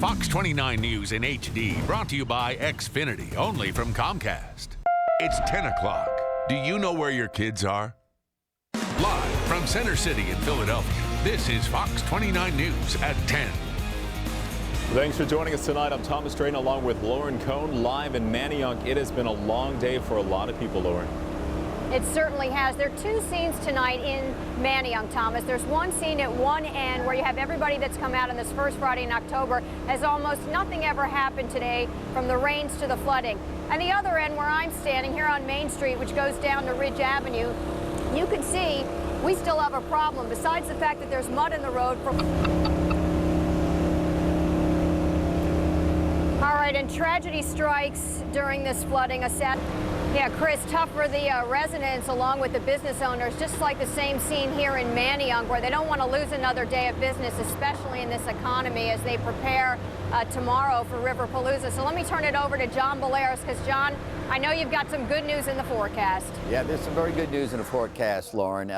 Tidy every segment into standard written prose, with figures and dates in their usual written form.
Fox 29 News in HD, brought to you by Xfinity, only from Comcast. It's 10 o'clock. Do you know where your kids are? Live from Center City in Philadelphia, this is Fox 29 News at 10. Thanks for joining us tonight. I'm Thomas Drayton along with Lauren Cohn, live in Manayunk. It has been a long day for a lot of people, Lauren. It certainly has. There are two scenes tonight in Manayunk, Thomas. There's one scene at one end where you have everybody that's come out on this first Friday in October, as almost nothing ever happened today, from the rains to the flooding. And the other end, where I'm standing here on Main Street, which goes down to Ridge Avenue, you can see we still have a problem. Besides the fact that there's mud in the road from... All right, and tragedy strikes during this flooding. Yeah, Chris, tough for the residents along with the business owners, just like the same scene here in Manayunk, where they don't want to lose another day of business, especially in this economy, as they prepare tomorrow for Riverpalooza. So let me turn it over to John Belaris, because, John, I know you've got some good news in the forecast. Yeah, there's some very good news in the forecast, Lauren,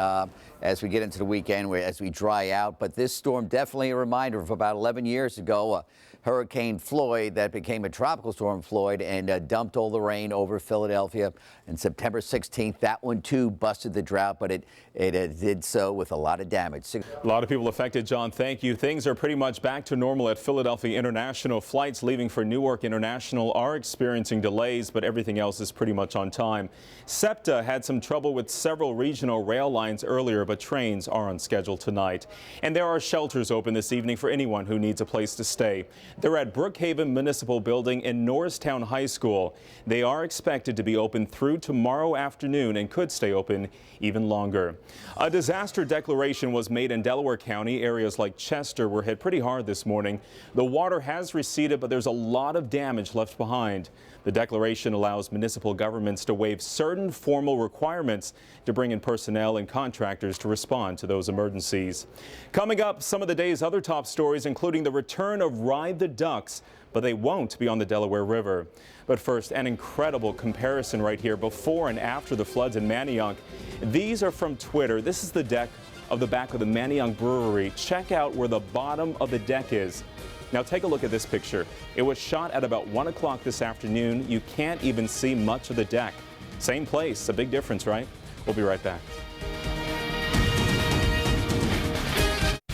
as we get into the weekend, as we dry out. But this storm, definitely a reminder of about 11 years ago, Hurricane Floyd that became a tropical storm Floyd and dumped all the rain over Philadelphia. And September 16th, that one too busted the drought, but it did so with a lot of damage. A lot of people affected, John. Thank you. Things are pretty much back to normal at Philadelphia International. Flights leaving for Newark International are experiencing delays, but everything else is pretty much on time. SEPTA had some trouble with several regional rail lines earlier, but trains are on schedule tonight. And there are shelters open this evening for anyone who needs a place to stay. They're at Brookhaven Municipal Building in Norristown High School. They are expected to be open through tomorrow afternoon and could stay open even longer. A disaster declaration was made in Delaware County. Areas like Chester were hit pretty hard this morning. The water has receded, but there's a lot of damage left behind. The declaration allows municipal governments to waive certain formal requirements to bring in personnel and contractors to respond to those emergencies. Coming up, some of the day's other top stories, including the return of Ride the Ducks, but they won't be on the Delaware River. But first, an incredible comparison right here before and after the floods in Manayunk. These are from Twitter. This is the deck of the back of the Manayunk Brewery. Check out where the bottom of the deck is. Now take a look at this picture. It was shot at about 1 o'clock this afternoon. You can't even see much of the deck. Same place, a big difference, right? We'll be right back.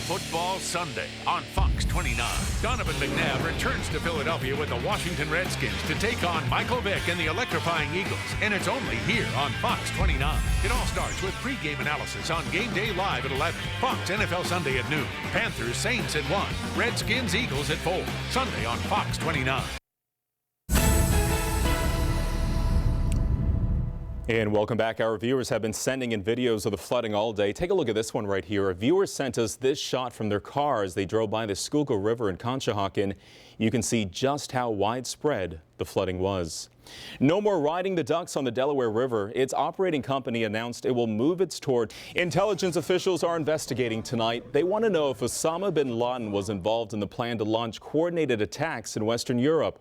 Football Sunday on Fox 29. Donovan McNabb returns to Philadelphia with the Washington Redskins to take on Michael Vick and the electrifying Eagles, and it's only here on Fox 29. It all starts with pregame analysis on Game Day Live at 11. Fox NFL Sunday at noon. Panthers Saints at 1. Redskins Eagles at 4. Sunday on Fox 29. And welcome back. Our viewers have been sending in videos of the flooding all day. Take a look at this one right here. A viewer sent us this shot from their car as they drove by the Schuylkill River in Conshohocken. You can see just how widespread the flooding was. No more riding the ducks on the Delaware River. Its operating company announced it will move its tour. Intelligence officials are investigating tonight. They want to know if Osama bin Laden was involved in the plan to launch coordinated attacks in Western Europe.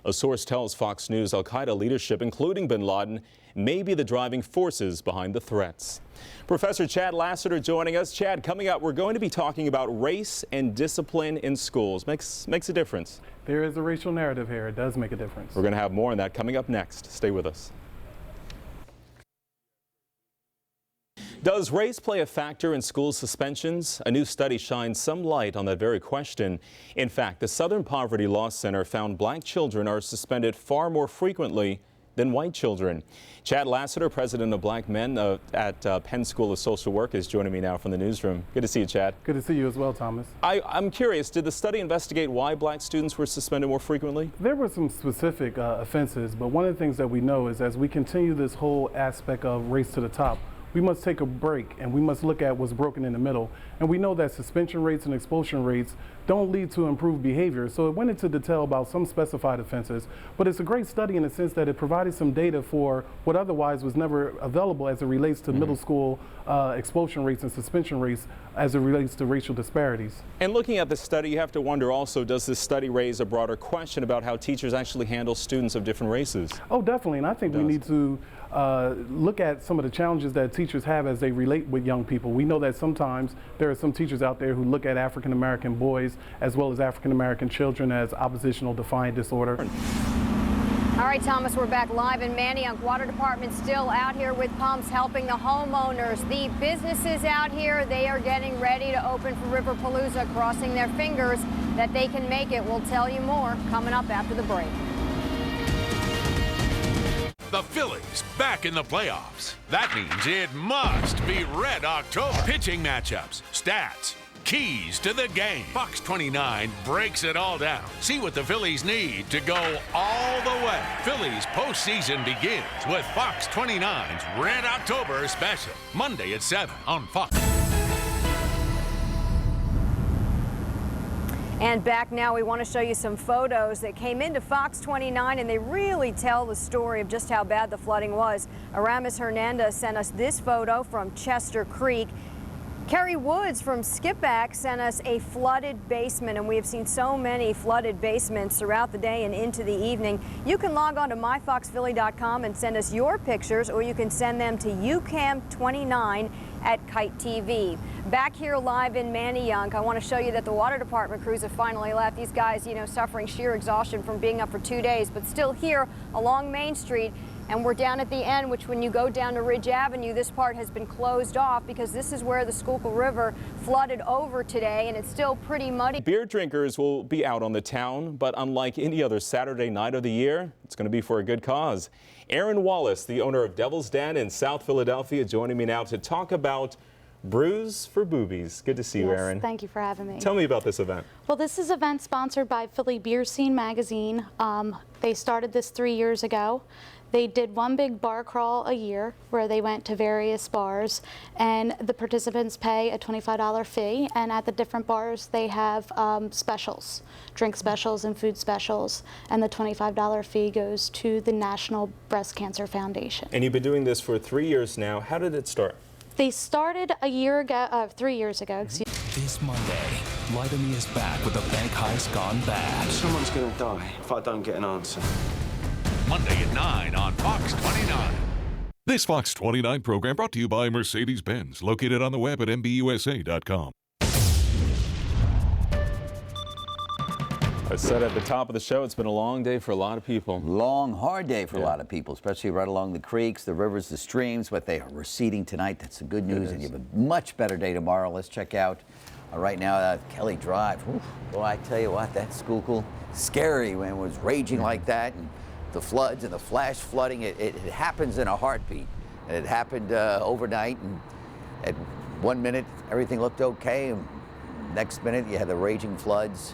A source tells Fox News al-Qaeda leadership, including bin Laden, may be the driving forces behind the threats. Professor Chad Lassiter joining us. Chad, coming up, we're going to be talking about race and discipline in schools. Makes a difference. There is a racial narrative here. It does make a difference. We're going to have more on that coming up next. Stay with us. Does race play a factor in school suspensions? A new study shines some light on that very question. In fact, the Southern Poverty Law Center found black children are suspended far more frequently than white children. Chad Lassiter, president of Black Men at Penn School of Social Work, is joining me now from the newsroom. Good to see you, Chad. Good to see you as well, Thomas. I'm curious, did the study investigate why black students were suspended more frequently? There were some specific offenses, but one of the things that we know is as we continue this whole aspect of race to the top, we must take a break and we must look at what's broken in the middle. And we know that suspension rates and expulsion rates don't lead to improved behavior. So it went into detail about some specified offenses, but it's a great study in the sense that it provided some data for what otherwise was never available as it relates to middle school expulsion rates and suspension rates as it relates to racial disparities. And looking at the study, you have to wonder also, does this study raise a broader question about how teachers actually handle students of different races? Oh, definitely. And I think we need to look at some of the challenges that teachers have as they relate with young people. We know that sometimes there are some teachers out there who look at African American boys as well as African-American children as oppositional defiant disorder. All right, Thomas, we're back live in Manayunk. Water Department still out here with pumps helping the homeowners. The businesses out here, they are getting ready to open for Riverpalooza, crossing their fingers that they can make it. We'll tell you more coming up after the break. The Phillies back in the playoffs. That means it must be Red October. Pitching matchups, stats, keys to the game. Fox 29 breaks it all down. See what the Phillies need to go all the way. Phillies postseason begins with Fox 29's Red October special. Monday at 7 on Fox. And back now, we want to show you some photos that came into Fox 29, and they really tell the story of just how bad the flooding was. Aramis Hernandez sent us this photo from Chester Creek. Kerry Woods from Skipback sent us a flooded basement, and we have seen so many flooded basements throughout the day and into the evening. You can log on to myfoxphilly.com and send us your pictures, or you can send them to UCAM29 at Kite TV. Back here live in Manayunk, I want to show you that the water department crews have finally left. These guys, suffering sheer exhaustion from being up for 2 days, but still here along Main Street. And we're down at the end, which when you go down to Ridge Avenue, this part has been closed off because this is where the Schuylkill River flooded over today, and it's still pretty muddy. Beer drinkers will be out on the town, but unlike any other Saturday night of the year, it's going to be for a good cause. Aaron Wallace, the owner of Devil's Den in South Philadelphia, joining me now to talk about Brews for Boobies. Good to see you, Aaron. Thank you for having me. Tell me about this event. Well, this is an event sponsored by Philly Beer Scene magazine. They started this 3 years ago. They did one big bar crawl a year where they went to various bars, and the participants pay a $25 fee, and at the different bars they have specials, drink specials and food specials, and the $25 fee goes to the National Breast Cancer Foundation. And you've been doing this for 3 years now. How did it start? They started 3 years ago, excuse me. This Monday, Lie to Me is back with a bank heist gone bad. Someone's gonna die if I don't get an answer. Monday at 9 on Fox 29. This Fox 29 program brought to you by Mercedes-Benz, located on the web at MBUSA.com. I said at the top of the show, it's been a long day for a lot of people. Long, hard day for a lot of people, especially right along the creeks, the rivers, the streams, but they are receding tonight. That's the good news, and you have a much better day tomorrow. Let's check out right now Kelly Drive. Oof. Well, I tell you what, that Schuylkill, scary when it was raging like that, and the floods and the flash flooding, it happens in a heartbeat. And it happened overnight, and at 1 minute everything looked okay, and next minute you had the raging floods.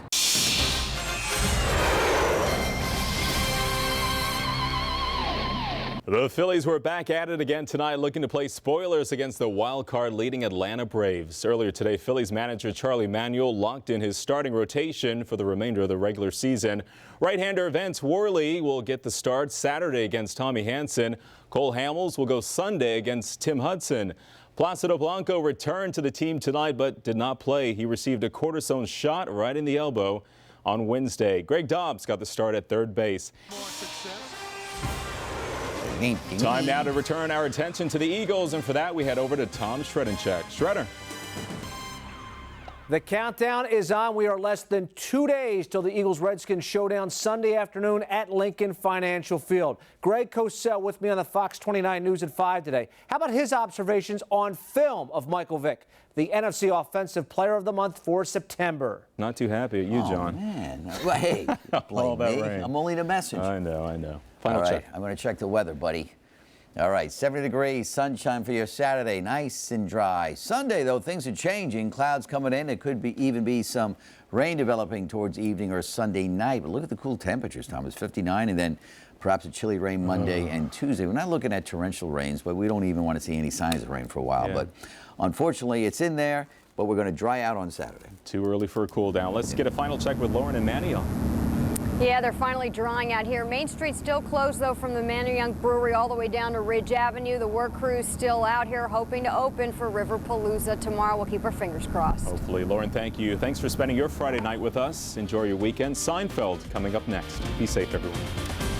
The Phillies were back at it again tonight, looking to play spoilers against the wild card leading Atlanta Braves. Earlier today, Phillies manager Charlie Manuel locked in his starting rotation for the remainder of the regular season. Right-hander Vance Worley will get the start Saturday against Tommy Hanson. Cole Hamels will go Sunday against Tim Hudson. Placido Blanco returned to the team tonight but did not play. He received a cortisone shot right in the elbow on Wednesday. Greg Dobbs got the start at third base. Time now to return our attention to the Eagles, and for that we head over to Tom Shreddencheck. Shredder. The countdown is on. We are less than 2 days till the Eagles-Redskins showdown Sunday afternoon at Lincoln Financial Field. Greg Cosell with me on the Fox 29 News at 5 today. How about his observations on film of Michael Vick, the NFC Offensive Player of the Month for September? Not too happy at you, John. Oh, man. Well, hey, blame me. Rain. I'm only the messenger. I know. All right, check. I'm going to check the weather, buddy. All right, 70 degrees, sunshine for your Saturday, nice and dry. Sunday, though, things are changing. Clouds coming in. It could even be some rain developing towards evening or Sunday night. But look at the cool temperatures, Thomas, 59, and then perhaps a chilly rain Monday and Tuesday. We're not looking at torrential rains, but we don't even want to see any signs of rain for a while. Yeah. But unfortunately, it's in there, but we're going to dry out on Saturday. Too early for a cool down. Let's get a final check with Lauren and Manayunk. Yeah, they're finally drying out here. Main Street still closed, though, from the Manayunk Brewery all the way down to Ridge Avenue. The work crew's still out here hoping to open for Riverpalooza tomorrow. We'll keep our fingers crossed. Hopefully. Lauren, thank you. Thanks for spending your Friday night with us. Enjoy your weekend. Seinfeld coming up next. Be safe, everyone.